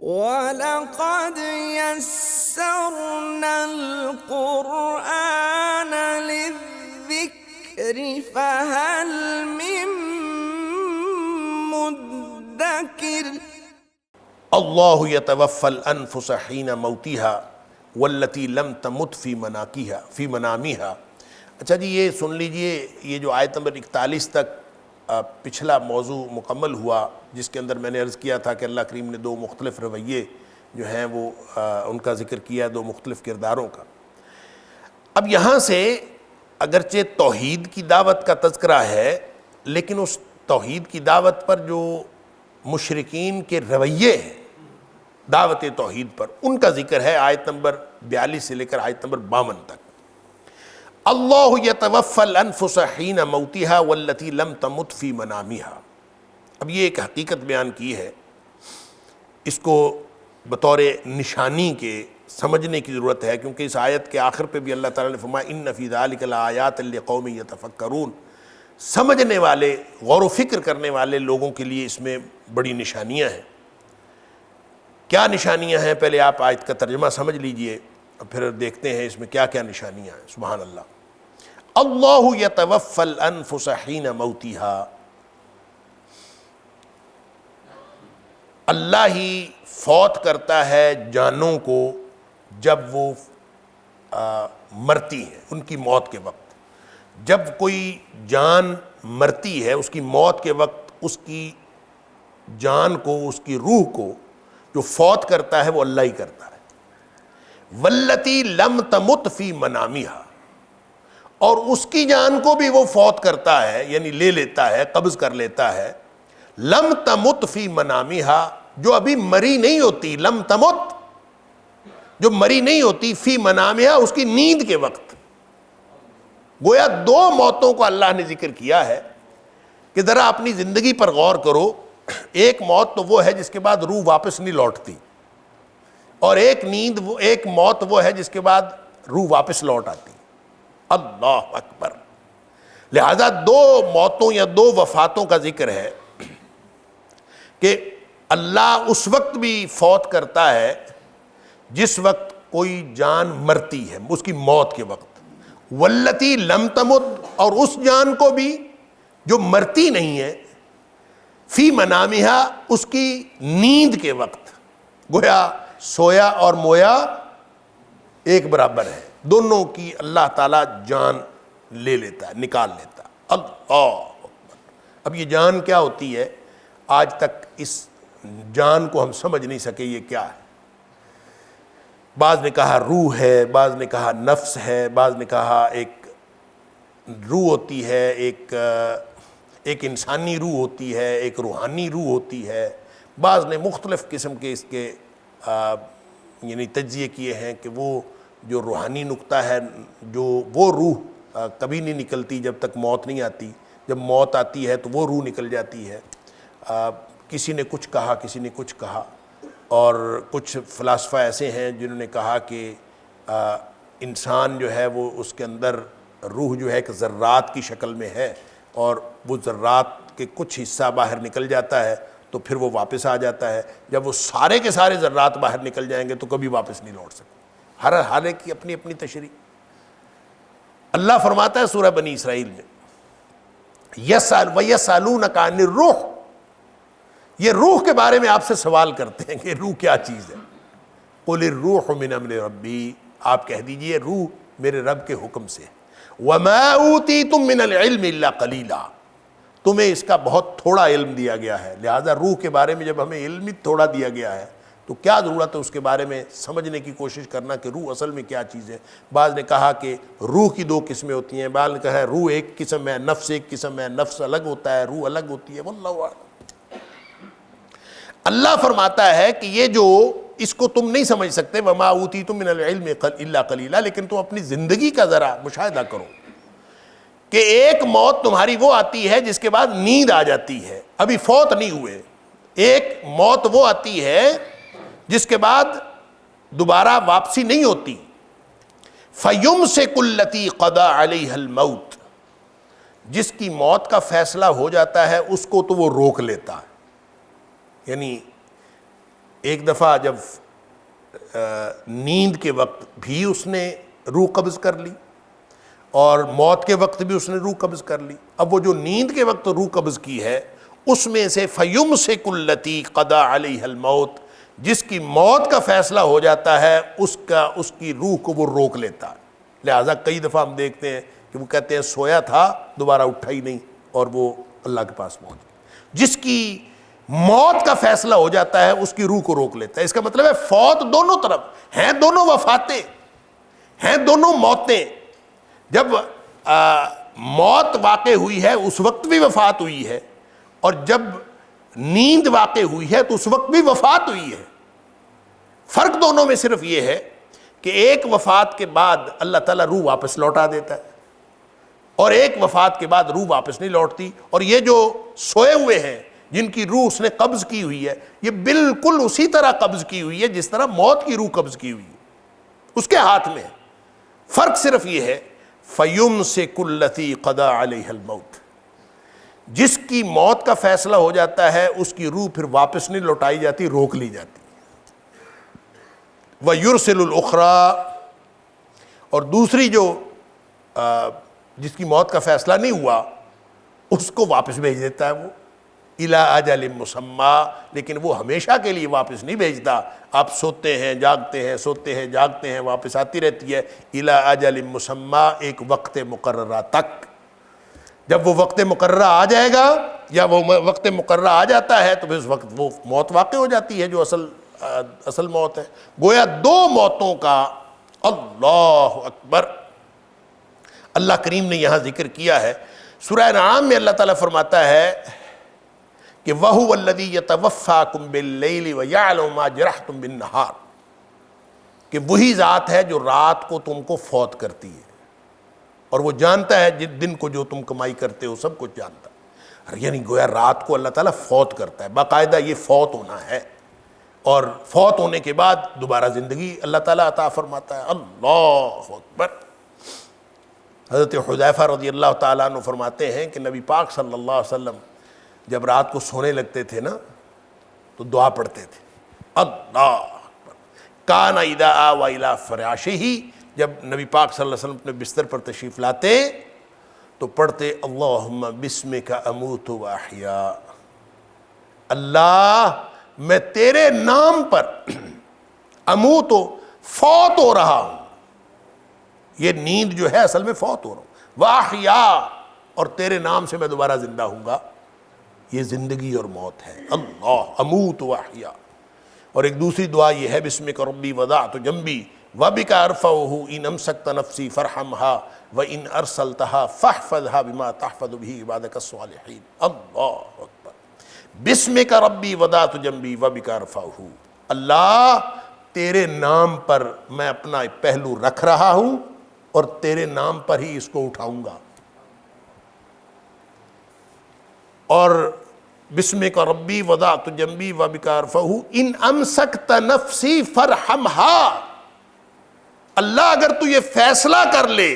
وَلَقَدْ يَسَّرْنَا الْقُرْآنَ لِلذِّكْرِ فَهَلْ مِن مُّدَّكِرٍ۔ اللہ یتوفی الانفس حین موتها والتی لم تمت فی منامها۔ اچھا جی، یہ سن لیجئے، یہ جو آیت نمبر 41 تک پچھلا موضوع مکمل ہوا، جس کے اندر میں نے عرض کیا تھا کہ اللہ کریم نے دو مختلف رویے جو ہیں وہ ان کا ذکر کیا، دو مختلف کرداروں کا۔ اب یہاں سے اگرچہ توحید کی دعوت کا تذکرہ ہے، لیکن اس توحید کی دعوت پر جو مشرکین کے رویے ہیں دعوت توحید پر، ان کا ذکر ہے آیت نمبر 42 سے لے کر آیت نمبر 52 تک۔ اللہ یتوفی الانفس حین موتها والتی لم تمت فی منامها۔ اب یہ ایک حقیقت بیان کی ہے، اس کو بطور نشانی کے سمجھنے کی ضرورت ہے، کیونکہ اس آیت کے آخر پہ بھی اللہ تعالیٰ نے فرمایا ان فی ذلک لآیات لقوم یتفکرون۔ سمجھنے والے، غور و فکر کرنے والے لوگوں کے لیے اس میں بڑی نشانیاں ہیں۔ کیا نشانیاں ہیں؟ پہلے آپ آیت کا ترجمہ سمجھ لیجئے، اور پھر دیکھتے ہیں اس میں کیا کیا نشانیاں ہیں۔ سبحان اللہ۔ اللہ یتوفی الانفس حین موتها، اللہ ہی فوت کرتا ہے جانوں کو جب وہ مرتی ہیں، ان کی موت کے وقت۔ جب کوئی جان مرتی ہے، اس کی موت کے وقت اس کی جان کو، اس کی روح کو جو فوت کرتا ہے وہ اللہ ہی کرتا ہے۔ والتی لم تمت فی منامها، اور اس کی جان کو بھی وہ فوت کرتا ہے، یعنی لے لیتا ہے، قبض کر لیتا ہے۔ لم تمت فی منامها، جو ابھی مری نہیں ہوتی، لم تمت جو مری نہیں ہوتی، فی منامها اس کی نیند کے وقت۔ گویا دو موتوں کو اللہ نے ذکر کیا ہے کہ ذرا اپنی زندگی پر غور کرو۔ ایک موت تو وہ ہے جس کے بعد روح واپس نہیں لوٹتی، اور ایک موت وہ ہے جس کے بعد روح واپس لوٹ آتی۔ اللہ اکبر۔ لہذا دو موتوں یا دو وفاتوں کا ذکر ہے کہ اللہ اس وقت بھی فوت کرتا ہے جس وقت کوئی جان مرتی ہے، اس کی موت کے وقت۔ والتی لم تمت، اور اس جان کو بھی جو مرتی نہیں ہے، فی منامها اس کی نیند کے وقت۔ گویا سویا اور مویا ایک برابر ہے، دونوں کی اللہ تعالیٰ جان لے لیتا ہے، نکال لیتا ہے۔ اللہ اکبر۔ اب یہ جان کیا ہوتی ہے؟ آج تک اس جان کو ہم سمجھ نہیں سکے یہ کیا ہے۔ بعض نے کہا روح ہے، بعض نے کہا نفس ہے، بعض نے کہا ایک روح ہوتی ہے، ایک انسانی روح ہوتی ہے، ایک روحانی روح ہوتی ہے۔ بعض نے مختلف قسم کے اس کے یعنی تجزیے کیے ہیں کہ وہ جو روحانی نقطہ ہے، جو وہ روح کبھی نہیں نکلتی جب تک موت نہیں آتی، جب موت آتی ہے تو وہ روح نکل جاتی ہے۔ کسی نے کچھ کہا، کسی نے کچھ کہا، اور کچھ فلاسفہ ایسے ہیں جنہوں نے کہا کہ انسان جو ہے وہ اس کے اندر روح جو ہے ایک ذرات کی شکل میں ہے، اور وہ ذرات کے کچھ حصہ باہر نکل جاتا ہے تو پھر وہ واپس آ جاتا ہے۔ جب وہ سارے کے سارے ذرات باہر نکل جائیں گے تو کبھی واپس نہیں لوٹ سکتے۔ ہر ایک کی اپنی اپنی تشریح۔ اللہ فرماتا ہے سورہ بنی اسرائیل میں، وَيَسْأَلُونَكَ عَنِ الرُّوحِ، یہ روح کے بارے میں آپ سے سوال کرتے ہیں کہ روح کیا چیز ہے۔ قُلِ الرُّوحُ مِنْ أَمْرِ رَبِّي، آپ کہہ دیجئے روح میرے رب کے حکم سے۔ وَمَا أُوتِيتُم مِّنَ الْعِلْمِ إِلَّا قَلِيلًا، تمہیں اس کا بہت تھوڑا علم دیا گیا ہے۔ لہٰذا روح کے بارے میں جب ہمیں علم ہی تھوڑا دیا گیا ہے تو کیا ضرورت ہے اس کے بارے میں سمجھنے کی کوشش کرنا کہ روح اصل میں کیا چیز ہے۔ بعض نے کہا کہ روح کی دو قسمیں ہوتی ہیں، بعض نے کہا ہے روح ایک قسم ہے، نفس ایک قسم ہے، نفس الگ ہوتا ہے، روح الگ ہوتی ہے۔ واللہ اعلم۔ اللہ فرماتا ہے کہ یہ جو اس کو تم نہیں سمجھ سکتے، وما اوتیتم من العلم الا قلیلا، لیکن تم اپنی زندگی کا ذرا مشاہدہ کرو کہ ایک موت تمہاری وہ آتی ہے جس کے بعد نیند آ جاتی ہے، ابھی فوت نہیں ہوئے۔ ایک موت وہ آتی ہے جس کے بعد دوبارہ واپسی نہیں ہوتی۔ فَيُمْسِكُ الَّتِي قَضَى عَلَيْهَا الْمَوْتِ، جس کی موت کا فیصلہ ہو جاتا ہے اس کو تو وہ روک لیتا ہے، یعنی ایک دفعہ جب نیند کے وقت بھی اس نے روح قبض کر لی اور موت کے وقت بھی اس نے روح قبض کر لی. اب وہ جو نیند کے وقت روح قبض کی ہے اس میں سے فَيُمْسِكُ الَّتِي قَضَى عَلَيْهَا الْمَوْتِ، جس کی موت کا فیصلہ ہو جاتا ہے اس کی روح کو وہ روک لیتا ہے. لہٰذا کئی دفعہ ہم دیکھتے ہیں کہ وہ کہتے ہیں سویا تھا دوبارہ اٹھا ہی نہیں اور وہ اللہ کے پاس پہنچ گیا. جس کی موت کا فیصلہ ہو جاتا ہے اس کی روح کو روک لیتا ہے. اس کا مطلب ہے فوت دونوں طرف ہیں، دونوں وفاتیں ہیں، دونوں موتیں. جب موت واقع ہوئی ہے اس وقت بھی وفات ہوئی ہے، اور جب نیند واقع ہوئی ہے تو اس وقت بھی وفات ہوئی ہے. فرق دونوں میں صرف یہ ہے کہ ایک وفات کے بعد اللہ تعالیٰ روح واپس لوٹا دیتا ہے اور ایک وفات کے بعد روح واپس نہیں لوٹتی. اور یہ جو سوئے ہوئے ہیں جن کی روح اس نے قبض کی ہوئی ہے، یہ بالکل اسی طرح قبض کی ہوئی ہے جس طرح موت کی روح قبض کی ہوئی ہے، اس کے ہاتھ میں. فرق صرف یہ ہے فَيُمْسِكُ الَّتِي قَضَى عَلَيْهَا الْمَوْتِ، جس کی موت کا فیصلہ ہو جاتا ہے اس کی روح پھر واپس نہیں لوٹائی جاتی، روک لی جاتی. وَيُرْسِلُ الْأُخْرَى، اور دوسری جو جس کی موت کا فیصلہ نہیں ہوا اس کو واپس بھیج دیتا ہے وہ اِلَىٰ أَجَلٍ مُّسَمًّى، لیکن وہ ہمیشہ کے لیے واپس نہیں بھیجتا. آپ سوتے ہیں جاگتے ہیں، سوتے ہیں جاگتے ہیں، واپس آتی رہتی ہے. إِلَىٰ أَجَلٍ مُّسَمًّى، ایک وقت مقررہ تک. جب وہ وقت مقررہ آ جائے گا یا وہ وقت مقررہ آ جاتا ہے تو پھر اس وقت وہ موت واقع ہو جاتی ہے جو اصل موت ہے. گویا دو موتوں کا اللہ اکبر اللہ کریم نے یہاں ذکر کیا ہے. سورہ انعام میں اللہ تعالیٰ فرماتا ہے کہ وَهُوَ الَّذِي يَتَوَفَّاكُم بِاللَّيْلِ وَيَعْلَمُ مَا جَرَحْتُم بِالنَّهَارِ، کہ وہی ذات ہے جو رات کو تم کو فوت کرتی ہے اور وہ جانتا ہے جس دن کو جو تم کمائی کرتے ہو سب کچھ جانتا ہے. یعنی گویا رات کو اللہ تعالیٰ فوت کرتا ہے، باقاعدہ یہ فوت ہونا ہے، اور فوت ہونے کے بعد دوبارہ زندگی اللہ تعالیٰ عطا فرماتا ہے. اللہ اکبر. حضرت حذیفہ رضی اللہ تعالیٰ عنہ فرماتے ہیں کہ نبی پاک صلی اللہ علیہ وسلم جب رات کو سونے لگتے تھے نا تو دعا پڑھتے تھے. اللہ اکبر. کان اذا آوى الى فراشہ، جب نبی پاک صلی اللہ علیہ وسلم اپنے بستر پر تشریف لاتے تو پڑھتے اللہم بسمک اموت و احیا، اللہ میں تیرے نام پر اموت و فوت ہو رہا ہوں. یہ نیند جو ہے اصل میں فوت ہو رہا ہوں. واحیا، اور تیرے نام سے میں دوبارہ زندہ ہوں گا. یہ زندگی اور موت ہے. اللہ اموت و احیا. اور ایک دوسری دعا یہ ہے بسمک ربی وضعت جنبی وبک ارفعہ ان امسکت نفسی فرحمہا وان ارسلتہا فاحفظہا بما تحفظ بہ عبادک الصالحین. اللہ اکبر. بسمک ربی وضعت جنبی وبک ارفعہ، اللہ تیرے نام پر میں اپنا پہلو رکھ رہا ہوں اور تیرے نام پر ہی اس کو اٹھاؤں گا. اور بسمک ربی وضعت جنبی وبک ارفعہ ان امسکت نفسی فرحمہا، اللہ اگر تو یہ فیصلہ کر لے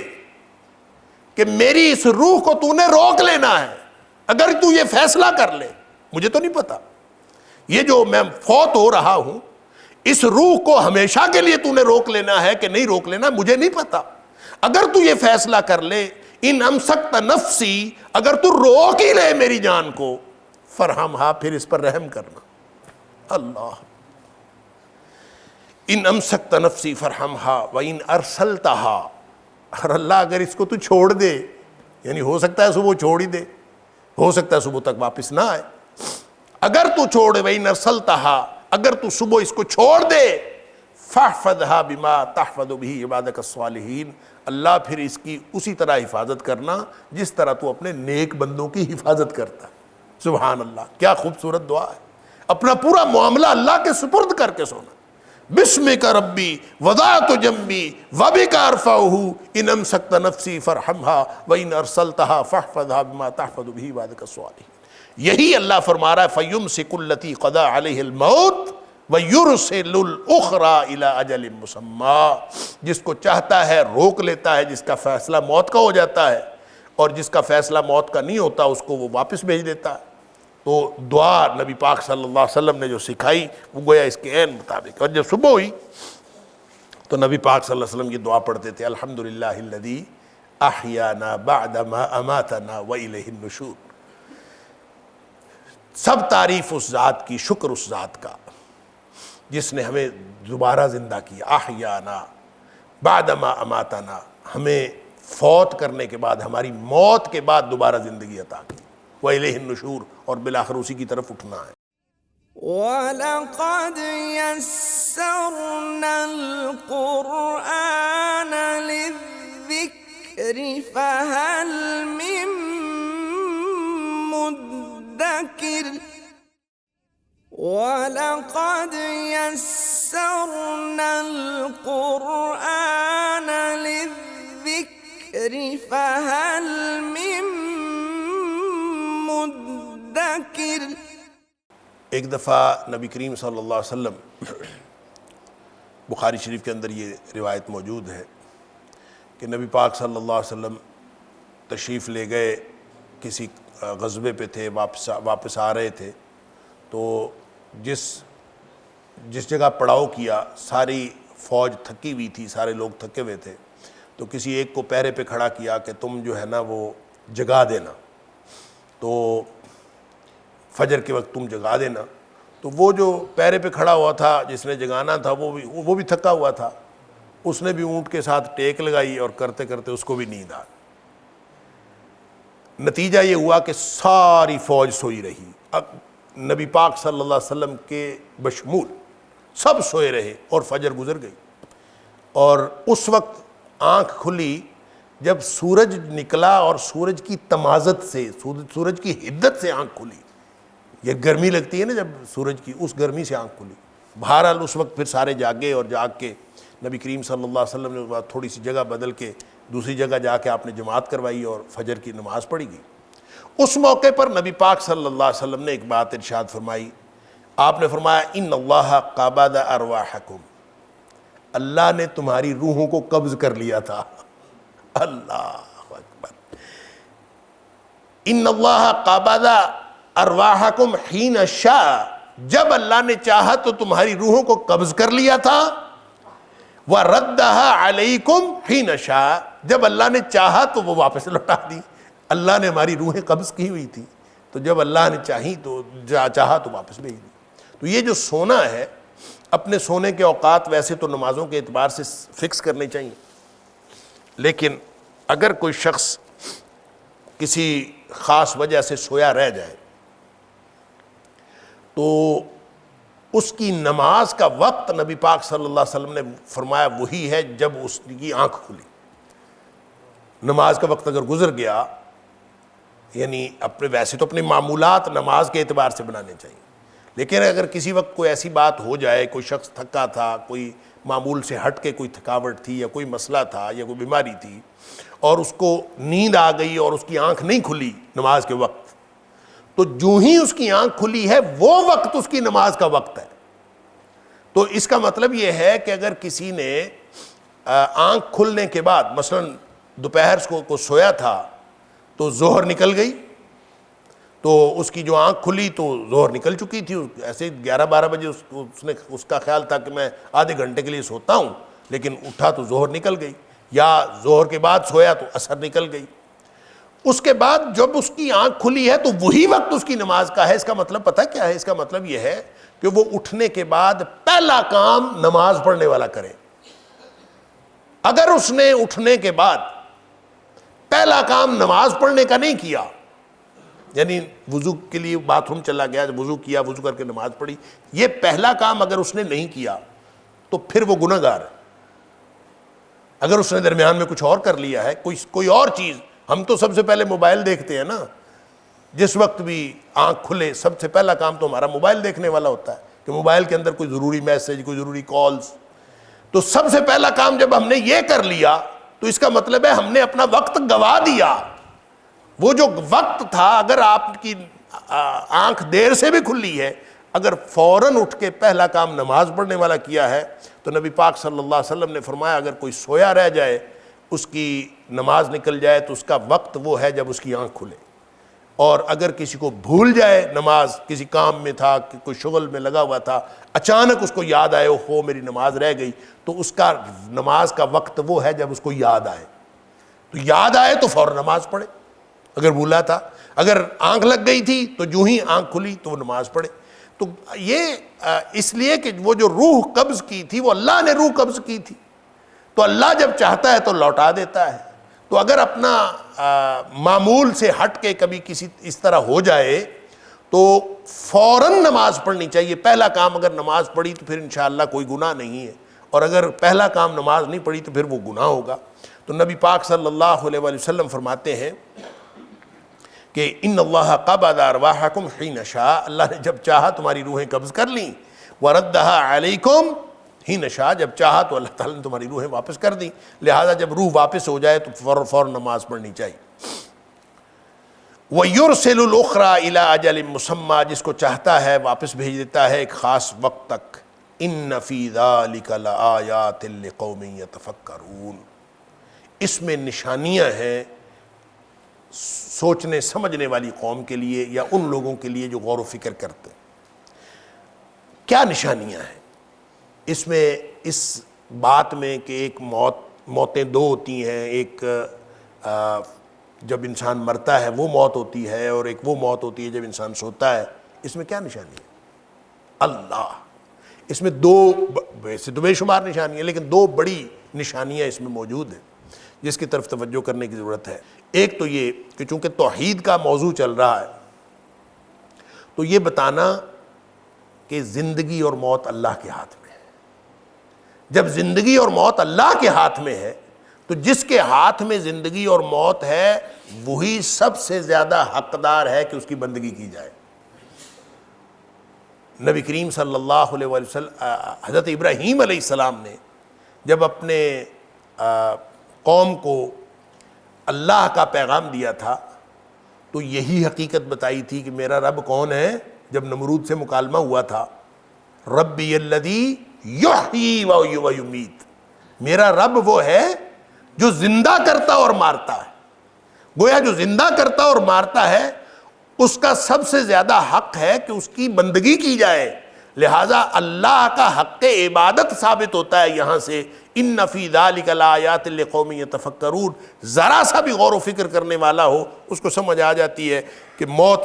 کہ میری اس روح کو تو نے روک لینا ہے، اگر تو یہ فیصلہ کر لے، مجھے تو نہیں پتا یہ جو میں فوت ہو رہا ہوں اس روح کو ہمیشہ کے لیے تو نے روک لینا ہے کہ نہیں روک لینا، مجھے نہیں پتا. اگر تو یہ فیصلہ کر لے ان امسکت نفسی، اگر تو روک ہی لے میری جان کو، فرحمہا، پھر اس پر رحم کرنا. اللہ ان امسکت نفسی فرحمہا وان ارسلتہا، اور اللہ اگر اس کو تو چھوڑ دے، یعنی ہو سکتا ہے صبح چھوڑ ہی دے، ہو سکتا ہے صبح تک واپس نہ آئے، اگر تو چھوڑ وان ارسلتہا، اگر تو صبح اس کو چھوڑ دے، فاحفظھا بما تحفظ بہ عبادک الصالحین، اللہ پھر اس کی اسی طرح حفاظت کرنا جس طرح تو اپنے نیک بندوں کی حفاظت کرتا ہے. سبحان اللہ، کیا خوبصورت دعا ہے. اپنا پورا معاملہ اللہ کے سپرد کر کے سونا. بسمک ربی وضعت جنبی وبک ارفعہ ان امسکت نفسی فرحمہا وان ارسلتہا فاحفظھا بما تحفظ بہ عبادک الصالحین. یہی اللہ فرما رہا ہے فیمسک التی قضی علیہ الموت ویرسل الاخری الی اجل مسمی، جس کو چاہتا ہے روک لیتا ہے، جس کا فیصلہ موت کا ہو جاتا ہے، اور جس کا فیصلہ موت کا نہیں ہوتا اس کو وہ واپس بھیج دیتا ہے. تو دعا نبی پاک صلی اللہ علیہ وسلم نے جو سکھائی وہ گویا اس کے عین مطابق. اور جب صبح ہوئی تو نبی پاک صلی اللہ علیہ وسلم یہ دعا پڑھتے تھے, الحمدللہ الذی احیانا بعدما اماتنا والیہ النشور. سب تعریف اس ذات کی, شکر اس ذات کا جس نے ہمیں دوبارہ زندہ کیا. احیانا بعدما اماتنا, ہمیں فوت کرنے کے بعد, ہماری موت کے بعد دوبارہ زندگی عطا کی. وَإِلَيْهِ النُّشُورُ, اور بالآخر اسی کی طرف اٹھنا ہے. وَلَقَدْ يَسَّرْنَا الْقُرْآنَ لِلذِّكْرِ فَهَلْ مِن مُّدَّكِرٍ وَلَقَدْ يَسَّرْنَا الْقُرْآنَ لِلذِّكْرِ فَهَلْ مِن مُّدَّكِرٍ. ایک دفعہ نبی کریم صلی اللہ علیہ وسلم, بخاری شریف کے اندر یہ روایت موجود ہے کہ نبی پاک صلی اللہ علیہ وسلم تشریف لے گئے, کسی غزوے پہ تھے, واپس آ رہے تھے. تو جس جگہ پڑاؤ کیا ساری فوج تھکی ہوئی تھی, سارے لوگ تھکے ہوئے تھے. تو کسی ایک کو پہرے پہ کھڑا کیا کہ تم جو ہے نا وہ جگا دینا, تو فجر کے وقت تم جگا دینا. تو وہ جو پہرے پہ کھڑا ہوا تھا جس نے جگانا تھا وہ بھی تھکا ہوا تھا, اس نے بھی اونٹ کے ساتھ ٹیک لگائی اور کرتے کرتے اس کو بھی نیند آ گئی. نتیجہ یہ ہوا کہ ساری فوج سوئی رہی, اب نبی پاک صلی اللہ علیہ وسلم کے بشمول سب سوئے رہے اور فجر گزر گئی. اور اس وقت آنکھ کھلی جب سورج نکلا, اور سورج کی تمازت سے, سورج کی حدت سے آنکھ کھلی. یہ گرمی لگتی ہے نا جب سورج کی, اس گرمی سے آنکھ کھلی. بہرحال اس وقت پھر سارے جاگے, اور جاگ کے نبی کریم صلی اللہ علیہ وسلم نے اس بعد تھوڑی سی جگہ بدل کے دوسری جگہ جا کے آپ نے جماعت کروائی اور فجر کی نماز پڑھی گئی. اس موقع پر نبی پاک صلی اللہ علیہ وسلم نے ایک بات ارشاد فرمائی. آپ نے فرمایا ان اللہ قبض ارواحکم, اللہ نے تمہاری روحوں کو قبض کر لیا تھا. اللہ اکبر. ان اللہ قبض ارواحکم حین شاء, جب اللہ نے چاہا تو تمہاری روحوں کو قبض کر لیا تھا. وردها علیکم حین شاء, جب اللہ نے چاہا تو وہ واپس لوٹا دی. اللہ نے ہماری روحیں قبض کی ہوئی تھی, تو جب اللہ نے چاہا تو واپس بھیج دی. تو یہ جو سونا ہے, اپنے سونے کے اوقات ویسے تو نمازوں کے اعتبار سے فکس کرنے چاہیے, لیکن اگر کوئی شخص کسی خاص وجہ سے سویا رہ جائے تو اس کی نماز کا وقت نبی پاک صلی اللہ علیہ وسلم نے فرمایا وہی ہے جب اس کی آنکھ کھلی. نماز کا وقت اگر گزر گیا, یعنی ویسے تو اپنے معمولات نماز کے اعتبار سے بنانے چاہیے, لیکن اگر کسی وقت کوئی ایسی بات ہو جائے, کوئی شخص تھکا تھا, کوئی معمول سے ہٹ کے کوئی تھکاوٹ تھی, یا کوئی مسئلہ تھا, یا کوئی بیماری تھی, اور اس کو نیند آ گئی اور اس کی آنکھ نہیں کھلی نماز کے وقت, تو جو ہی اس کی آنکھ کھلی ہے وہ وقت اس کی نماز کا وقت ہے. تو اس کا مطلب یہ ہے کہ اگر کسی نے آنکھ کھلنے کے بعد, مثلا دوپہر کو سویا تھا تو ظہر نکل گئی, تو اس کی جو آنکھ کھلی تو ظہر نکل چکی تھی. ایسے 11-12 بجے اس کا خیال تھا کہ میں آدھے گھنٹے کے لیے سوتا ہوں, لیکن اٹھا تو ظہر نکل گئی, یا ظہر کے بعد سویا تو عصر نکل گئی. اس کے بعد جب اس کی آنکھ کھلی ہے تو وہی وقت اس کی نماز کا ہے. اس کا مطلب پتہ کیا ہے؟ اس کا مطلب یہ ہے کہ وہ اٹھنے کے بعد پہلا کام نماز پڑھنے والا کرے. اگر اس نے اٹھنے کے بعد پہلا کام نماز پڑھنے کا نہیں کیا, یعنی وضو کے لیے باتھ روم چلا گیا, وضو کیا, وضو کر کے نماز پڑھی, یہ پہلا کام اگر اس نے نہیں کیا تو پھر وہ گناہ گار ہے. اگر اس نے درمیان میں کچھ اور کر لیا ہے, کوئی اور چیز, ہم تو سب سے پہلے موبائل دیکھتے ہیں نا, جس وقت بھی آنکھ کھلے سب سے پہلا کام تو ہمارا موبائل دیکھنے والا ہوتا ہے کہ موبائل کے اندر کوئی ضروری میسج, کوئی ضروری کالز. تو سب سے پہلا کام جب ہم نے یہ کر لیا تو اس کا مطلب ہے ہم نے اپنا وقت گوا دیا. وہ جو وقت تھا, اگر آپ کی آنکھ دیر سے بھی کھلی ہے, اگر فوراً اٹھ کے پہلا کام نماز پڑھنے والا کیا ہے تو نبی پاک صلی اللہ علیہ وسلم نے فرمایا اگر کوئی سویا رہ جائے, اس کی نماز نکل جائے تو اس کا وقت وہ ہے جب اس کی آنکھ کھلے. اور اگر کسی کو بھول جائے نماز، کسی کام میں تھا، کوئی شغل میں لگا ہوا تھا، اچانک اس کو یاد آئے اوہو میری نماز رہ گئی، تو اس کا نماز کا وقت وہ ہے جب اس کو یاد آئے، تو یاد آئے تو فوراً نماز پڑھے اگر بھولا تھا، اگر آنکھ لگ گئی تھی تو جو ہی آنکھ کھلی تو وہ نماز پڑھے۔ تو یہ اس لیے کہ وہ جو روح قبض کی تھی وہ اللہ نے روح قبض کی تھی، تو اللہ جب چاہتا ہے تو لوٹا دیتا ہے۔ تو اگر اپنا معمول سے ہٹ کے کبھی کسی اس طرح ہو جائے تو فوراً نماز پڑھنی چاہیے۔ پہلا کام اگر نماز پڑھی تو پھر انشاءاللہ کوئی گناہ نہیں ہے، اور اگر پہلا کام نماز نہیں پڑھی تو پھر وہ گناہ ہوگا۔ تو نبی پاک صلی اللہ علیہ وآلہ وسلم فرماتے ہیں کہ ان اللہ قبض ارواحکم حین شاء، اللہ نے جب چاہا تمہاری روحیں قبض کر لیں، وردها علیکم حین شاء، جب چاہا تو اللہ تعالیٰ نے تمہاری روحیں واپس کر دیں۔ لہٰذا جب روح واپس ہو جائے تو فوراً نماز پڑھنی چاہیے۔ وَيُرْسِلُ الْأُخْرَى إِلَىٰ أَجَلٍ مُّسَمًّى، جس کو چاہتا ہے واپس بھیج دیتا ہے ایک خاص وقت تک۔ إِنَّ فِي ذَلِكَ لَآيَاتٍ لِقَوْمٍ يَتَفَكَّرُونَ، اس میں نشانیاں ہیں سوچنے سمجھنے والی قوم کے لیے، یا ان لوگوں کے لیے جو غور و فکر کرتے ہیں۔ کیا نشانیاں ہیں اس میں؟ اس بات میں کہ ایک موتیں دو ہوتی ہیں، ایک جب انسان مرتا ہے وہ موت ہوتی ہے، اور ایک وہ موت ہوتی ہے جب انسان سوتا ہے۔ اس میں کیا نشانی ہے؟ اللہ، اس میں دو، ویسے تو بے شمار نشانیاں، لیکن دو بڑی نشانیاں اس میں موجود ہیں جس کی طرف توجہ کرنے کی ضرورت ہے۔ ایک تو یہ کہ چونکہ توحید کا موضوع چل رہا ہے تو یہ بتانا کہ زندگی اور موت اللہ کے ہاتھ میں ہے۔ جب زندگی اور موت اللہ کے ہاتھ میں ہے تو جس کے ہاتھ میں زندگی اور موت ہے وہی سب سے زیادہ حقدار ہے کہ اس کی بندگی کی جائے۔ نبی کریم صلی اللہ علیہ وسلم، حضرت ابراہیم علیہ السلام نے جب اپنے قوم کو اللہ کا پیغام دیا تھا تو یہی حقیقت بتائی تھی کہ میرا رب کون ہے۔ جب نمرود سے مکالمہ ہوا تھا، ربی الذی یحیی و یمیت، میرا رب وہ ہے جو زندہ کرتا اور مارتا ہے۔ گویا جو زندہ کرتا اور مارتا ہے اس کا سب سے زیادہ حق ہے کہ اس کی بندگی کی جائے، لہٰذا اللہ کا حق عبادت ثابت ہوتا ہے یہاں سے۔ ان فی ذلک لآیات لقوم یتفکرون، ذرا سا بھی غور و فکر کرنے والا ہو اس کو سمجھ آ جاتی ہے کہ موت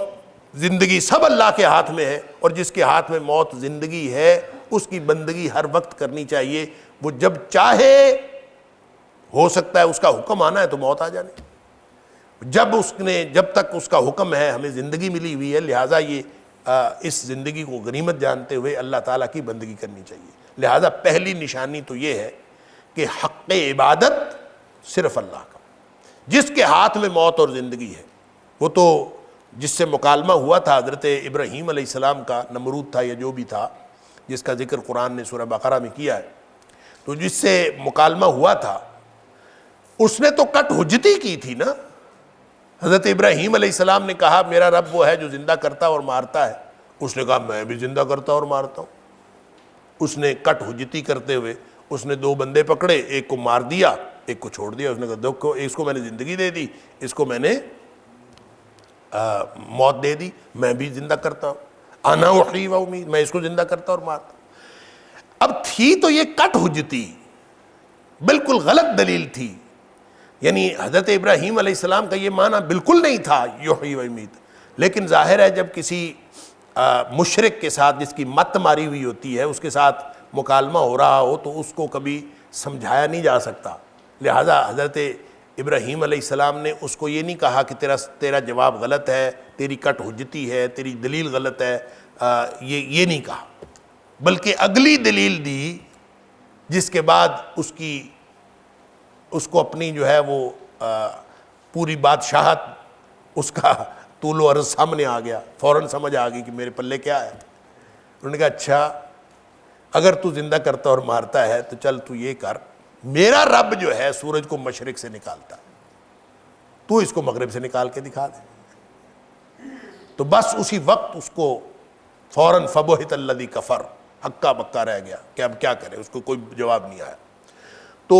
زندگی سب اللہ کے ہاتھ میں ہے، اور جس کے ہاتھ میں موت زندگی ہے اس کی بندگی ہر وقت کرنی چاہیے۔ وہ جب چاہے، ہو سکتا ہے اس کا حکم آنا ہے تو موت آ جانے، جب تک اس کا حکم ہے، ہمیں زندگی ملی ہوئی ہے، لہٰذا یہ اس زندگی کو غنیمت جانتے ہوئے اللہ تعالیٰ کی بندگی کرنی چاہیے۔ لہٰذا پہلی نشانی تو یہ ہے کہ حق عبادت صرف اللہ کا، جس کے ہاتھ میں موت اور زندگی ہے۔ وہ تو جس سے مکالمہ ہوا تھا حضرت ابراہیم علیہ السلام کا، نمرود تھا یا جو بھی تھا جس کا ذکر قرآن نے سورہ بقرہ میں کیا ہے، تو جس سے مکالمہ ہوا تھا اس نے تو کٹ حجتی کی تھی نا۔ حضرت ابراہیم علیہ السلام نے کہا میرا رب وہ ہے جو زندہ کرتا اور مارتا ہے، اس نے کہا میں بھی زندہ کرتا اور مارتا ہوں۔ اس نے کٹ حجتی کرتے ہوئے اس نے دو بندے پکڑے، ایک کو مار دیا ایک کو چھوڑ دیا۔ اس نے کہا دیکھو، اس کو میں نے زندگی دے دی، اس کو میں نے موت دے دی، میں بھی زندہ کرتا ہوں، انا احیی و امیت، میں اس کو زندہ کرتا اور مارتا ہوں۔ اب تھی تو یہ کٹ حجتی، بالکل غلط دلیل تھی، یعنی حضرت ابراہیم علیہ السلام کا یہ معنی بالکل نہیں تھا یحیی و امیت۔ لیکن ظاہر ہے جب کسی مشرک کے ساتھ جس کی مت ماری ہوئی ہوتی ہے اس کے ساتھ مکالمہ ہو رہا ہو تو اس کو کبھی سمجھایا نہیں جا سکتا، لہٰذا حضرت ابراہیم علیہ السلام نے اس کو یہ نہیں کہا کہ تیرا جواب غلط ہے، تیری کٹ حجتی ہے، تیری دلیل غلط ہے، یہ نہیں کہا، بلکہ اگلی دلیل دی جس کے بعد اس کو اپنی جو ہے وہ پوری بادشاہت، اس کا طول و عرض سامنے آ گیا، فوراً سمجھ آ گئی کہ میرے پلے کیا ہے۔ انہوں نے کہا اچھا اگر تو زندہ کرتا اور مارتا ہے تو چل تو یہ کر، میرا رب جو ہے سورج کو مشرق سے نکالتا ہے، تو اس کو مغرب سے نکال کے دکھا دے۔ تو بس اسی وقت اس کو فوراً فبہت الذی کفر، ہکا بکا رہ گیا کہ اب کیا کرے، اس کو کوئی جواب نہیں آیا۔ تو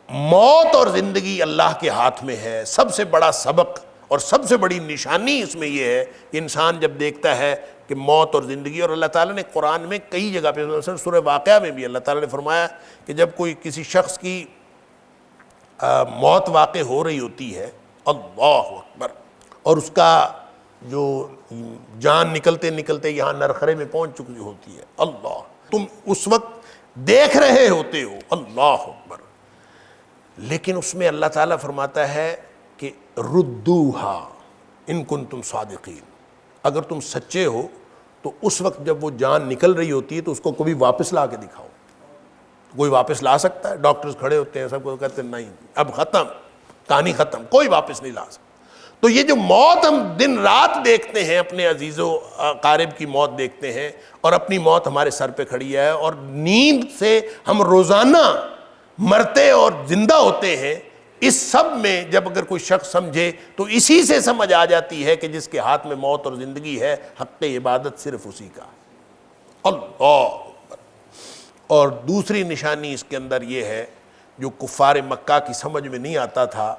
موت اور زندگی اللہ کے ہاتھ میں ہے۔ سب سے بڑا سبق اور سب سے بڑی نشانی اس میں یہ ہے کہ انسان جب دیکھتا ہے کہ موت اور زندگی، اور اللہ تعالیٰ نے قرآن میں کئی جگہ پہ، مثلا سورہ واقعہ میں بھی اللہ تعالیٰ نے فرمایا کہ جب کوئی کسی شخص کی موت واقع ہو رہی ہوتی ہے، اللہ اکبر، اور اس کا جو جان نکلتے نکلتے یہاں نرخرے میں پہنچ چکی ہوتی ہے، اللہ، تم اس وقت دیکھ رہے ہوتے ہو، اللہ اکبر، لیکن اس میں اللہ تعالیٰ فرماتا ہے کہ ردوہا ان کنتم صادقین، اگر تم سچے ہو تو اس وقت جب وہ جان نکل رہی ہوتی ہے تو اس کو کبھی واپس لا کے دکھاؤ۔ کوئی واپس لا سکتا ہے؟ ڈاکٹرز کھڑے ہوتے ہیں، سب کو کہتے ہیں نہیں، اب ختم، کہانی ختم، کوئی واپس نہیں لا سکتا۔ تو یہ جو موت ہم دن رات دیکھتے ہیں، اپنے عزیز و اقارب کی موت دیکھتے ہیں، اور اپنی موت ہمارے سر پہ کھڑی ہے، اور نیند سے ہم روزانہ مرتے اور زندہ ہوتے ہیں، اس سب میں جب اگر کوئی شخص سمجھے تو اسی سے سمجھ آ جاتی ہے کہ جس کے ہاتھ میں موت اور زندگی ہے، حق عبادت صرف اسی کا، اللہ۔ اور دوسری نشانی اس کے اندر یہ ہے، جو کفار مکہ کی سمجھ میں نہیں آتا تھا،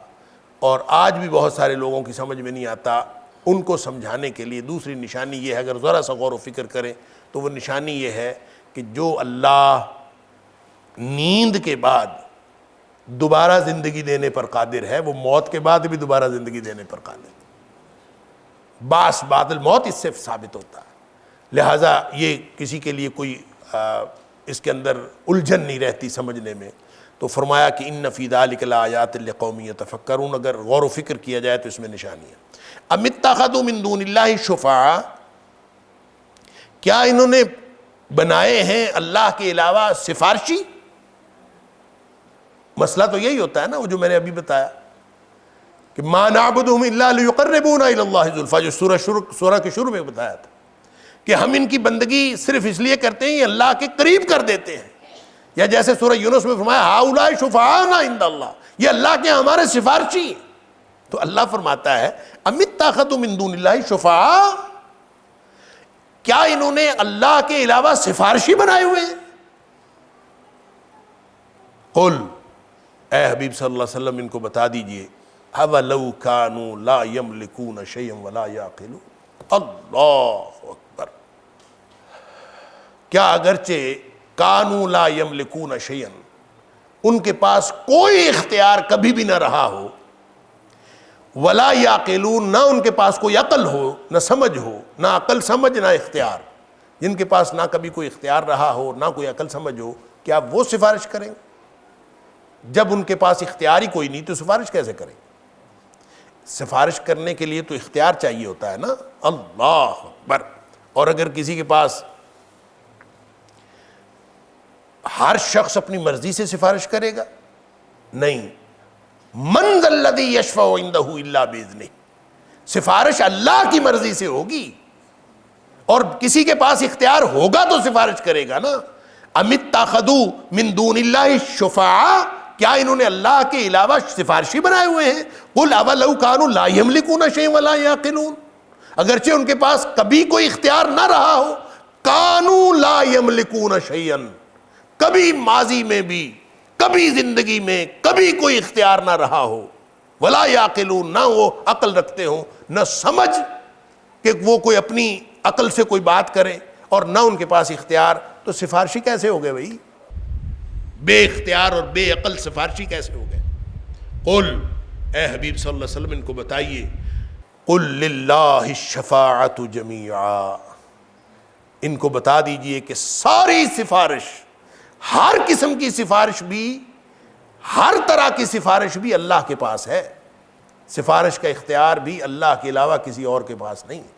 اور آج بھی بہت سارے لوگوں کی سمجھ میں نہیں آتا، ان کو سمجھانے کے لیے دوسری نشانی یہ ہے، اگر ذرا سا غور و فکر کریں تو وہ نشانی یہ ہے کہ جو اللہ نیند کے بعد دوبارہ زندگی دینے پر قادر ہے، وہ موت کے بعد بھی دوبارہ زندگی دینے پر قادر ہے۔ باس بعد الموت اس سے ثابت ہوتا ہے، لہٰذا یہ کسی کے لیے کوئی اس کے اندر الجھن نہیں رہتی سمجھنے میں۔ تو فرمایا کہ ان فی ذلک لآیات لقوم یتفکرون، اگر غور و فکر کیا جائے تو اس میں نشانی ہے۔ ام اتخذوا من دون اللہ شفعاء، کیا انہوں نے بنائے ہیں اللہ کے علاوہ سفارشی؟ مسئلہ تو یہی ہوتا ہے نا، وہ جو میں نے ابھی بتایا کہ ما نعبدہم الا لیقربونا الی اللہ زلفی، جو سورہ کے شروع میں بتایا تھا کہ ہم ان کی بندگی صرف اس لیے کرتے ہیں یہ اللہ کے قریب کر دیتے ہیں، یا جیسے سورہ یونس میں فرمایا ہؤلاء شفعاؤنا عند اللہ، یہ اللہ کے ہمارے سفارشی ہیں۔ تو اللہ فرماتا ہے ام اتخذوا من دون اللہ شفعاء، کیا انہوں نے اللہ کے علاوہ سفارشی بنائے ہوئے ہیں؟ قل، اے حبیب صلی اللہ علیہ وسلم ان کو بتا دیجئے، اولو کانوا لا یملکون شیئا ولا یعقلون، اللہ اکبر، کیا اگرچہ کانوا لا یملکون شیئا، ان کے پاس کوئی اختیار کبھی بھی نہ رہا ہو، ولا یعقلون، نہ ان کے پاس کوئی عقل ہو، نہ سمجھ ہو، نہ عقل سمجھ نہ اختیار، جن کے پاس نہ کبھی کوئی اختیار رہا ہو نہ کوئی عقل سمجھ ہو، کیا وہ سفارش کریں؟ جب ان کے پاس اختیار ہی کوئی نہیں تو سفارش کیسے کریں؟ سفارش کرنے کے لیے تو اختیار چاہیے ہوتا ہے نا، اللہ اکبر۔ اور اگر کسی کے پاس، ہر شخص اپنی مرضی سے سفارش کرے گا؟ نہیں، من ذا الذی یشفع عندہ الا باذنہ، سفارش اللہ کی مرضی سے ہوگی، اور کسی کے پاس اختیار ہوگا تو سفارش کرے گا نا۔ ام اتخذوا من دون اللہ شفعاء، کیا انہوں نے اللہ کے علاوہ سفارشی بنائے ہوئے ہیں؟ قل اولو کانوا لا یملکون شیئا ولا یعقلون، اگرچہ ان کے پاس کبھی کوئی اختیار نہ رہا ہو، کانوا لا یملکون شیئا، کبھی ماضی میں بھی، کبھی زندگی میں کبھی کوئی اختیار نہ رہا ہو، ولا یعقلون، نہ وہ عقل رکھتے ہوں، نہ سمجھ کہ وہ کوئی اپنی عقل سے کوئی بات کریں، اور نہ ان کے پاس اختیار، تو سفارشی کیسے ہو گئے بھائی؟ بے اختیار اور بے عقل سفارشی کیسے ہو گئے؟ قل، اے حبیب صلی اللہ علیہ وسلم ان کو بتائیے، قل للہ الشفاعۃ جمیعا، ان کو بتا دیجئے کہ ساری سفارش، ہر قسم کی سفارش بھی، ہر طرح کی سفارش بھی اللہ کے پاس ہے، سفارش کا اختیار بھی اللہ کے علاوہ کسی اور کے پاس نہیں ہے۔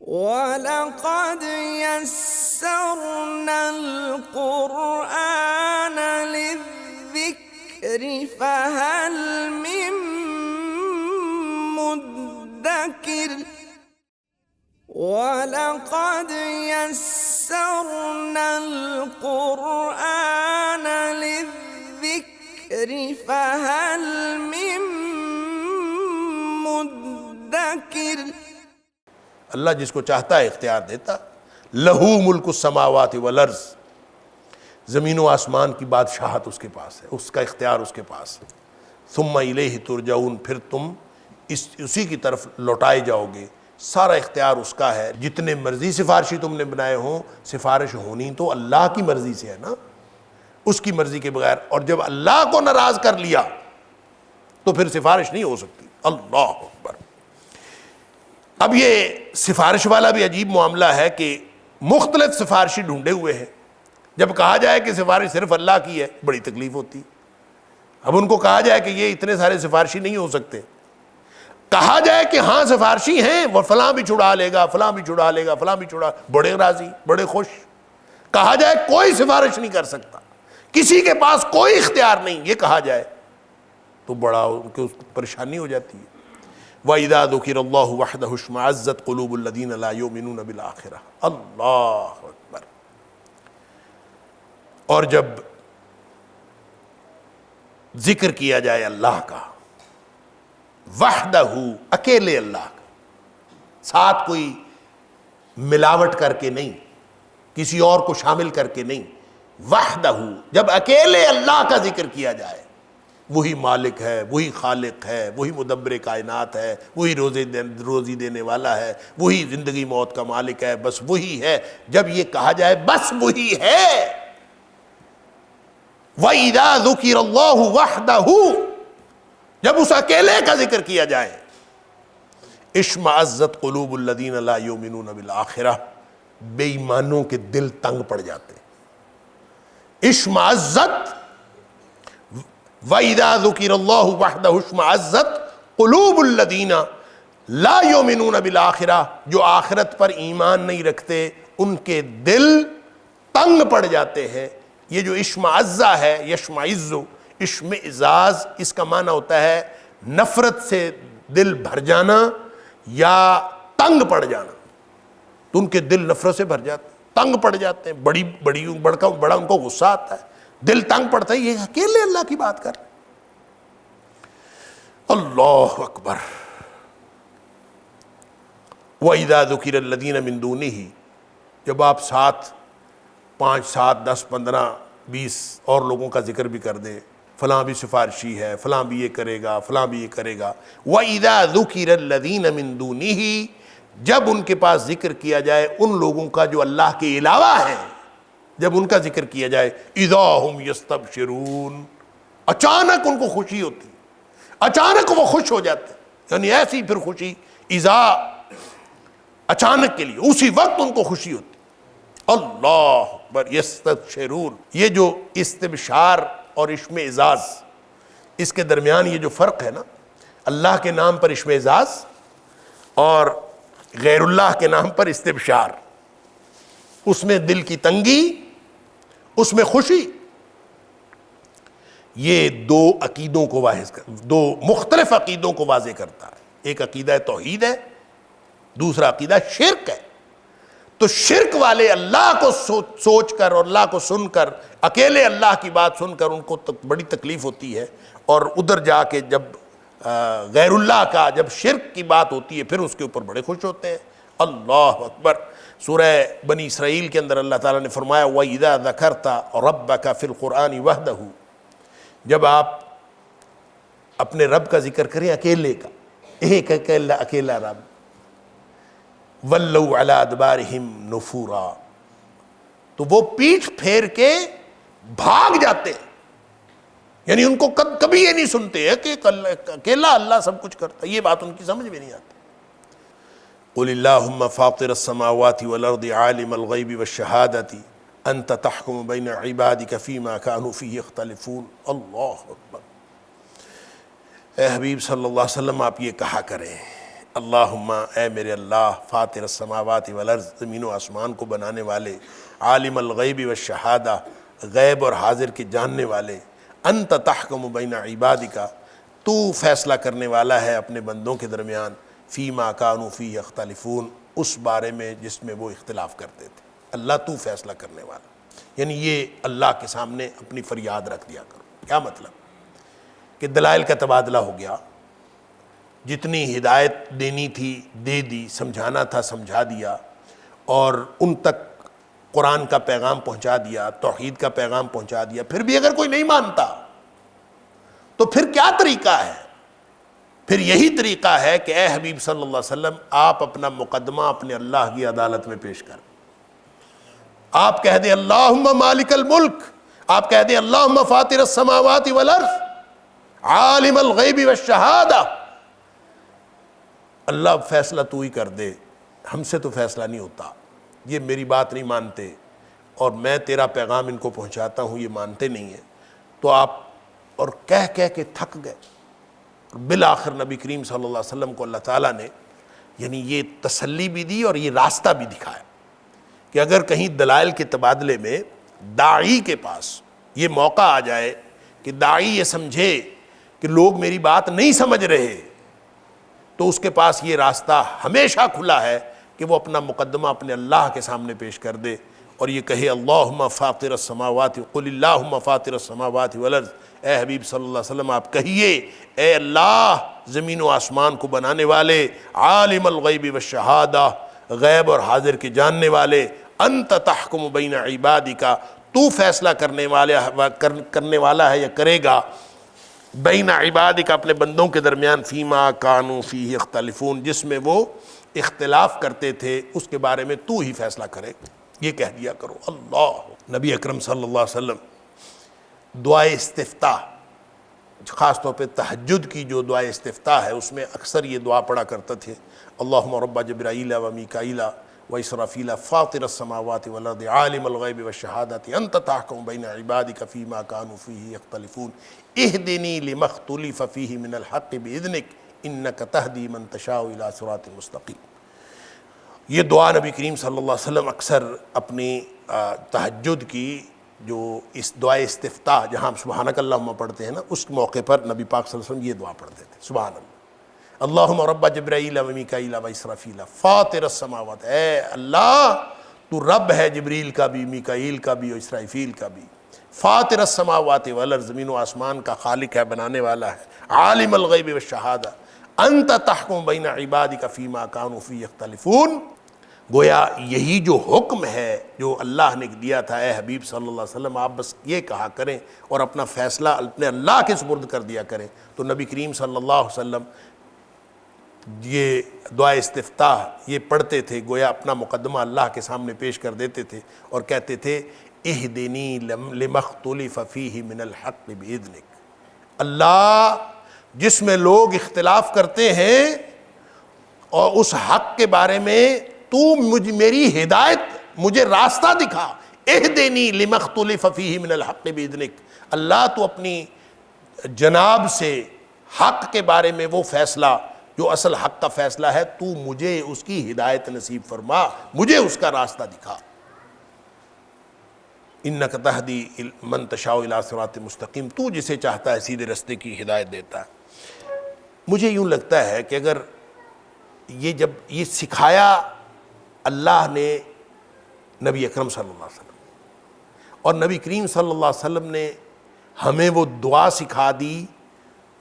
وَلَقَدْ يَسَّرْنَا الْقُرْآنَ لِلذِّكْرِ فَهَلْ مِن مُّدَّكِرٍ وَلَقَدْ يَسَّرْنَا الْقُرْآنَ لِلذِّكْرِ فَهَلْ مِن مُّدَّكِرٍ، اللہ جس کو چاہتا ہے اختیار دیتا، لہو ملک السماوات والارض، زمین و آسمان کی بادشاہت اس کے پاس ہے، اس کا اختیار اس کے پاس ہے، ثم الیہ ترجعون، پھر تم اسی کی طرف لوٹائے جاؤ گے، سارا اختیار اس کا ہے۔ جتنے مرضی سفارشی تم نے بنائے ہوں، سفارش ہونی تو اللہ کی مرضی سے ہے نا، اس کی مرضی کے بغیر، اور جب اللہ کو ناراض کر لیا تو پھر سفارش نہیں ہو سکتی۔ اللہ اکبر۔ اب یہ سفارش والا بھی عجیب معاملہ ہے کہ مختلف سفارشی ڈھونڈے ہوئے ہیں، جب کہا جائے کہ سفارش صرف اللہ کی ہے بڑی تکلیف ہوتی۔ اب ان کو کہا جائے کہ یہ اتنے سارے سفارشی نہیں ہو سکتے، کہا جائے کہ ہاں سفارشی ہیں، وہ فلاں بھی چھڑا لے گا، فلاں بھی چھڑا لے گا، فلاں بھی چھڑا، بڑے راضی، بڑے خوش۔ کہا جائے کوئی سفارش نہیں کر سکتا، کسی کے پاس کوئی اختیار نہیں، یہ کہا جائے تو بڑا ان کو پریشانی ہو جاتی ہے۔ وَإِذَا ذُكِرَ اللَّهُ وَحْدَهُ اشْمَأَزَّتْ قُلُوبُ الَّذِينَ لَا يُؤْمِنُونَ بِالْآخِرَةِ۔ اللہ اکبر۔ اور جب ذکر کیا جائے اللہ کا، وحدہ، اکیلے اللہ کا، ساتھ کوئی ملاوٹ کر کے نہیں، کسی اور کو شامل کر کے نہیں، وحدہ، جب اکیلے اللہ کا ذکر کیا جائے، وہی مالک ہے، وہی خالق ہے، وہی مدبر کائنات ہے، وہی روزی دینے والا ہے، وہی زندگی موت کا مالک ہے، بس وہی ہے، جب یہ کہا جائے بس وہی ہے، وَإِذَا ذُكِرَ اللَّهُ وَحْدَهُ، جب اس اکیلے کا ذکر کیا جائے، اشمئزت قلوب الذین لا یؤمنون بالآخرہ، بے ایمانوں کے دل تنگ پڑ جاتے ہیں۔ اشمئزت، وَإِذَا ذُكِرَ اللَّهُ وَحْدَهُ اشْمَأَزَّتْ قُلُوبُ الَّذِينَ لَا يُؤْمِنُونَ بِالْآخِرَةِ، جو آخرت پر ایمان نہیں رکھتے ان کے دل تنگ پڑ جاتے ہیں۔ یہ جو اشمعزہ ہے، یشمعزو، اشمعزاز، اس کا معنی ہوتا ہے نفرت سے دل بھر جانا یا تنگ پڑ جانا، تو ان کے دل نفرت سے بھر جاتے ہیں، تنگ پڑ جاتے ہیں، بڑا ان کو غصہ آتا ہے، دل تنگ پڑتا ہے۔ یہ اکیلے اللہ کی بات کر، اللہ اکبر۔ وَإِذَا ذُكِرَ الَّذِينَ مِن دُونِهِ، جب آپ ساتھ 5 7 10 15 20 اور لوگوں کا ذکر بھی کر دیں، فلاں بھی سفارشی ہے، فلاں بھی یہ کرے گا، فلاں بھی یہ کرے گا۔ وَإِذَا ذُكِرَ الَّذِينَ مِن دُونِهِ، جب ان کے پاس ذکر کیا جائے ان لوگوں کا جو اللہ کے علاوہ ہیں، جب ان کا ذکر کیا جائے، اِذَا هُمْ يَسْتَبْشِرُونَ، اچانک ان کو خوشی ہوتی، اچانک وہ خوش ہو جاتے، یعنی ایسی پھر خوشی، اِذَا، اچانک کے لیے، اسی وقت ان کو خوشی ہوتی۔ اللہ اکبر، یستبشرون، یہ جو استبشار اور اشمئزاز، اس کے درمیان یہ جو فرق ہے نا، اللہ کے نام پر اشمئزاز اور غیر اللہ کے نام پر استبشار، اس میں دل کی تنگی، اس میں خوشی، یہ دو عقیدوں کو واضح دو مختلف عقیدوں کو واضح کرتا ہے۔ ایک عقیدہ توحید ہے، دوسرا عقیدہ شرک ہے۔ تو شرک والے اللہ کو سوچ کر اور اللہ کو سن کر، اکیلے اللہ کی بات سن کر ان کو بڑی تکلیف ہوتی ہے، اور ادھر جا کے جب غیر اللہ کا، جب شرک کی بات ہوتی ہے، پھر اس کے اوپر بڑے خوش ہوتے ہیں۔ اللہ اکبر۔ سورہ بنی اسرائیل کے اندر اللہ تعالیٰ نے فرمایا وَإِذَا ذَكَرْتَ رَبَّكَ فِي الْقُرْآنِ وَحْدَهُ، جب آپ اپنے رب کا ذکر کریں، اکیلے کا، ایک اکیلا رب، وَلَّوْا عَلَىٰ أَدْبَارِهِمْ نُفُورًا، تو وہ پیٹھ پھیر کے بھاگ جاتے ہیں، یعنی ان کو کبھی یہ نہیں سنتے ہیں کہ اکیلا اللہ سب کچھ کرتا ہے، یہ بات ان کی سمجھ میں نہیں آتی۔ قُلِ اللَّهُمَّ فَاطِرَ السَّمَاوَاتِ وَالْأَرْضِ عَالِمَ الْغَيْبِ وَالشَّهَادَةِ أَنْتَ تَحْكُمُ بَيْنَ عِبَادِكَ فِيمَا كَانُوا فِيهِ يَخْتَلِفُونَ۔ اللہ اکبر۔ اے حبیب صلی اللہ علیہ وسلم، آپ یہ کہا کریں، اللہم، اے میرے اللہ، فاطر السماوات والارض، زمین و آسمان کو بنانے والے، عالم الغیب والشہادہ، غیب اور حاضر کے جاننے والے، انت تحکم بین عبادک، تو فیصلہ کرنے والا ہے اپنے بندوں کے درمیان، فیما کانوا فیہ یختلفون، اس بارے میں جس میں وہ اختلاف کرتے تھے، اللہ تو فیصلہ کرنے والا۔ یعنی یہ اللہ کے سامنے اپنی فریاد رکھ دیا کرو۔ کیا مطلب؟ کہ دلائل کا تبادلہ ہو گیا، جتنی ہدایت دینی تھی دے دی، سمجھانا تھا سمجھا دیا، اور ان تک قرآن کا پیغام پہنچا دیا، توحید کا پیغام پہنچا دیا، پھر بھی اگر کوئی نہیں مانتا تو پھر کیا طریقہ ہے؟ پھر یہی طریقہ ہے کہ اے حبیب صلی اللہ علیہ وسلم آپ اپنا مقدمہ اپنے اللہ کی عدالت میں پیش کریں. آپ کہہ دیں اللہم مالک الملک، آپ کہہ دیں اللہم فاطر السماوات والارض عالم الغیب والشہادہ. اللہ فیصلہ تو ہی کر دے، ہم سے تو فیصلہ نہیں ہوتا، یہ میری بات نہیں مانتے اور میں تیرا پیغام ان کو پہنچاتا ہوں، یہ مانتے نہیں ہیں. تو آپ اور کہہ کے تھک گئے. بالآخر نبی کریم صلی اللہ علیہ وسلم کو اللہ تعالیٰ نے یعنی یہ تسلی بھی دی اور یہ راستہ بھی دکھایا کہ اگر کہیں دلائل کے تبادلے میں داعی کے پاس یہ موقع آ جائے کہ داعی یہ سمجھے کہ لوگ میری بات نہیں سمجھ رہے، تو اس کے پاس یہ راستہ ہمیشہ کھلا ہے کہ وہ اپنا مقدمہ اپنے اللہ کے سامنے پیش کر دے اور یہ کہے اللہم فاطر السماوات قل اللہم فاطر السماوات والارض. اے حبیب صلی اللہ علیہ وسلم آپ کہیے اے اللہ زمین و آسمان کو بنانے والے، عالم الغیب والشہادہ غیب اور حاضر کے جاننے والے، انت تحکم بین عبادک تو فیصلہ کرنے والا ہے یا کرے گا بین عبادک اپنے بندوں کے درمیان فیما کانوا فیہ اختلفون جس میں وہ اختلاف کرتے تھے اس کے بارے میں تو ہی فیصلہ کرے، یہ کہہ دیا کرو. اللہ نبی اکرم صلی اللہ علیہ وسلم دعائے استفتاح، خاص طور پہ تہجد کی جو دعائے استفتاح ہے اس میں اکثر یہ دعا پڑھا کرتے تھے اللہم رب جبرائیل و میکائیل و اسرافیل فاطر السماوات والارض عالم الغیب والشہادۃ انت تحکم بین عبادک فیما کانوا فیہ یختلفون اہدنی لما اختلف فیہ من الحق باذنک انک تہدی من تشاء الی صراط مستقیم. یہ دعا نبی کریم صلی اللہ علیہ وسلم اکثر اپنی تہجد کی جو اس دعائے استفتاح جہاں ہم سبحانک اللہم پڑھتے ہیں نا، اس موقع پر نبی پاک صلی اللہ علیہ وسلم یہ دعا پڑھتے تھے سبحان اللہ اللہم رب جبرائیل و میکائیل و اسرافیل فاطر السماوات. اے اللہ تو رب ہے جبریل کا بھی، میکائیل کا بھی اور اسرافیل کا بھی. فاطر السماوات والارض زمین و آسمان کا خالق ہے، بنانے والا ہے. عالم الغیب والشہادہ انت تحکم بین عبادک فیما کانوا فیہ یختلفون. گویا یہی جو حکم ہے جو اللہ نے دیا تھا اے حبیب صلی اللہ علیہ وسلم آپ بس یہ کہا کریں اور اپنا فیصلہ اپنے اللہ کے سپرد کر دیا کریں. تو نبی کریم صلی اللہ علیہ وسلم یہ دعا استفتاح یہ پڑھتے تھے، گویا اپنا مقدمہ اللہ کے سامنے پیش کر دیتے تھے اور کہتے تھے اہدنی لما اختلف فیہ من الحق باذنک. اللہ جس میں لوگ اختلاف کرتے ہیں اور اس حق کے بارے میں تو میری ہدایت مجھے راستہ دکھا. اہدنی لما اختلف فیہ من الحق باذنک. اللہ تو اپنی جناب سے حق کے بارے میں وہ فیصلہ جو اصل حق کا فیصلہ ہے تو مجھے اس کی ہدایت نصیب فرما، مجھے اس کا راستہ دکھا. انک تہدی من تشاء الی صراط مستقیم. تو جسے چاہتا ہے سیدھے راستے کی ہدایت دیتا ہے. مجھے یوں لگتا ہے کہ اگر یہ جب یہ سکھایا اللہ نے نبی اکرم صلی اللہ علیہ وسلم اور نبی کریم صلی اللہ علیہ وسلم نے ہمیں وہ دعا سکھا دی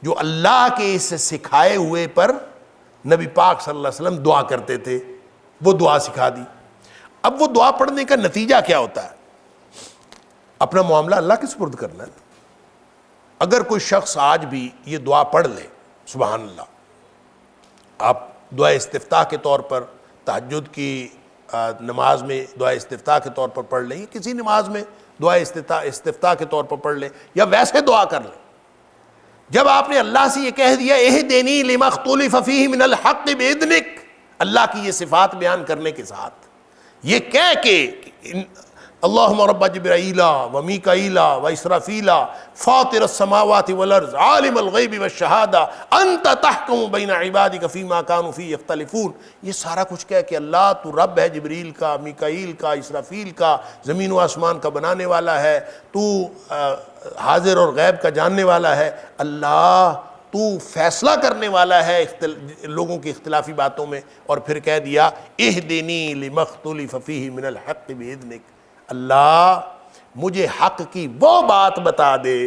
جو اللہ کے اس سکھائے ہوئے پر نبی پاک صلی اللہ علیہ وسلم دعا کرتے تھے، وہ دعا سکھا دی. اب وہ دعا پڑھنے کا نتیجہ کیا ہوتا ہے؟ اپنا معاملہ اللہ کے سپرد کرنا ہے. اگر کوئی شخص آج بھی یہ دعا پڑھ لے سبحان اللہ، آپ دعا استفتاح کے طور پر تہجد کی نماز میں دعا استفتاح کے طور پر پڑھ لیں، کسی نماز میں دعا استفتاح کے طور پر پڑھ لیں یا ویسے دعا کر لیں. جب آپ نے اللہ سے یہ کہہ دیا اہدنی لما اختلف فیہ من الحق باذنک، اللہ کی یہ صفات بیان کرنے کے ساتھ یہ کہہ کہ اللہم رب جبرائیل و میکائیل و اسرافیل فاطر السماوات والارض عالم الغیب والشہادہ انت تحکم بین عبادک فیما کانوا فیہ یختلفون. یہ سارا کچھ کہہ کہ اللہ تو رب ہے جبریل کا، میکائیل کا، اسرافیل کا، زمین و آسمان کا بنانے والا ہے، تو حاضر اور غیب کا جاننے والا ہے. اللہ تو فیصلہ کرنے والا ہے لوگوں کی اختلافی باتوں میں. اور پھر کہہ دیا اہدنی لما اختلف فیہ من الحق باذنک. اللہ مجھے حق کی وہ بات بتا دے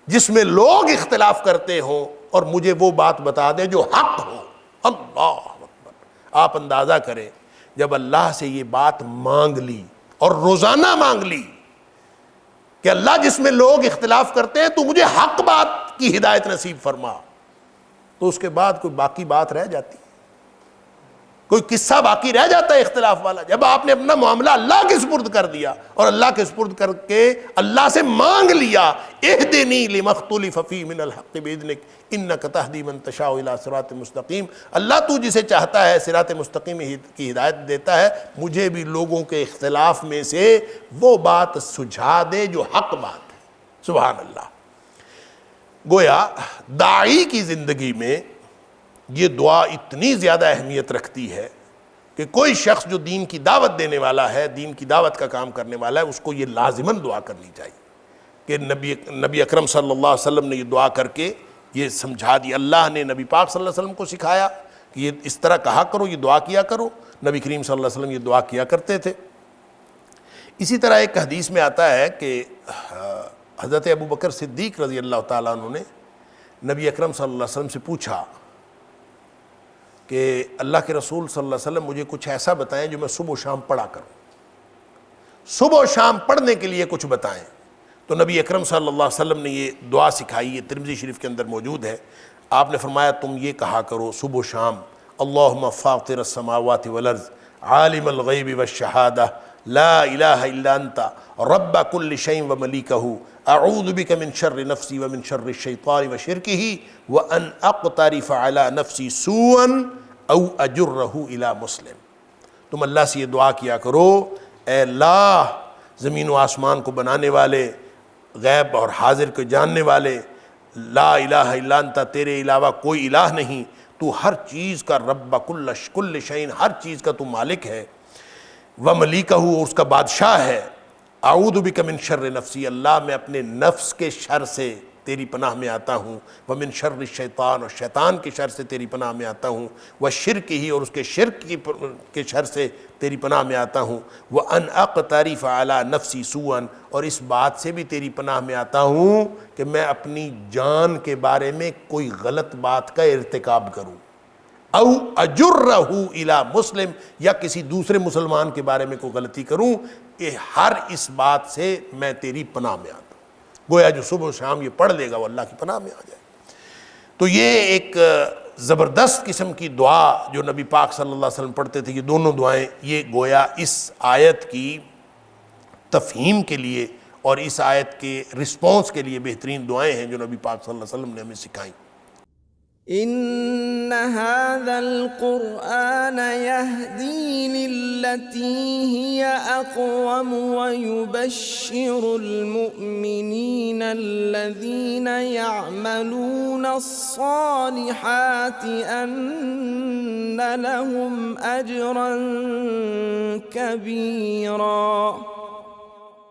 جس میں لوگ اختلاف کرتے ہوں اور مجھے وہ بات بتا دے جو حق ہو. اللہ اکبر. آپ اندازہ کریں جب اللہ سے یہ بات مانگ لی اور روزانہ مانگ لی کہ اللہ جس میں لوگ اختلاف کرتے ہیں تو مجھے حق بات کی ہدایت نصیب فرما. تو اس کے بعد کوئی باقی بات رہ جاتی، کوئی قصہ باقی رہ جاتا ہے اختلاف والا؟ جب آپ نے اپنا معاملہ اللہ کے سپرد کر دیا اور اللہ کے سپرد کر کے اللہ سے مانگ لیا، اہدنی لما اختلف فیہ من الحق بإذنک انک تہدی من تشاء الی صراط مستقیم، اللہ تو جسے چاہتا ہے صراط مستقیم کی ہدایت دیتا ہے، مجھے بھی لوگوں کے اختلاف میں سے وہ بات سجھا دے جو حق بات ہے۔ سبحان اللہ۔ گویا داعی کی زندگی میں یہ دعا اتنی زیادہ اہمیت رکھتی ہے کہ کوئی شخص جو دین کی دعوت دینے والا ہے، دین کی دعوت کا کام کرنے والا ہے، اس کو یہ لازماً دعا کرنی چاہیے کہ نبی اکرم صلی اللہ علیہ وسلم نے یہ دعا کر کے یہ سمجھا دی، اللہ نے نبی پاک صلی اللہ علیہ وسلم کو سکھایا کہ یہ اس طرح کہا کرو، یہ دعا کیا کرو، نبی کریم صلی اللہ علیہ وسلم یہ دعا کیا کرتے تھے۔ اسی طرح ایک حدیث میں آتا ہے کہ حضرت ابوبکر صدیق رضی اللہ تعالیٰ عنہ نے نبی اکرم صلی اللہ علیہ وسلم سے پوچھا کہ اللہ کے رسول صلی اللہ علیہ وسلم مجھے کچھ ایسا بتائیں جو میں صبح و شام پڑھا کروں، صبح و شام پڑھنے کے لیے کچھ بتائیں۔ تو نبی اکرم صلی اللہ علیہ وسلم نے یہ دعا سکھائی، یہ ترمذی شریف کے اندر موجود ہے۔ آپ نے فرمایا تم یہ کہا کرو صبح و شام، اللہم فاطر السماوات والارض عالم الغیب والشہادہ لا الہ الا انت رب کل شیء وملیکہ اعوذ بک من شر نفسی ومن شر الشیطان وشرکہ وان اقترف علی نفسی سوءا او اجرہ الی مسلم۔ تم اللہ سے یہ دعا کیا کرو، اے اللہ زمین و آسمان کو بنانے والے، غیب اور حاضر کو جاننے والے، لا الہ الا انت، تیرے علاوہ کوئی الہ نہیں، تو ہر چیز کا رب کل شیء، ہر چیز کا تو مالک ہے، وملیکہ، اس کا بادشاہ ہے، اعوذ بک من شر نفسی، اللہ میں اپنے نفس کے شر سے تیری پناہ میں آتا ہوں، ومن شر الشیطان، اور شیطان کے شر سے تیری پناہ میں آتا ہوں، وشرک ہی، اور اس کے شرک کے شر سے تیری پناہ میں آتا ہوں، وان اقترف علی نفسی سوءا، اور اس بات سے بھی تیری پناہ میں آتا ہوں کہ میں اپنی جان کے بارے میں کوئی غلط بات کا ارتکاب کروں، او اجرہ الی مسلم، یا کسی دوسرے مسلمان کے بارے میں کوئی غلطی کروں، کہ ہر اس بات سے میں تیری پناہ میں آتا ہوں۔ گویا جو صبح و شام یہ پڑھ لے گا وہ اللہ کی پناہ میں آ جائے۔ تو یہ ایک زبردست قسم کی دعا جو نبی پاک صلی اللہ علیہ وسلم پڑھتے تھے، یہ دونوں دعائیں، یہ گویا اس آیت کی تفہیم کے لیے اور اس آیت کے رسپانس کے لیے بہترین دعائیں ہیں جو نبی پاک صلی اللہ علیہ وسلم نے ہمیں سکھائیں۔ إن هذا القرآن يهدي للتي هي أقوم ويبشر المؤمنين الذين يعملون الصالحات أن لهم أجرا كبيرا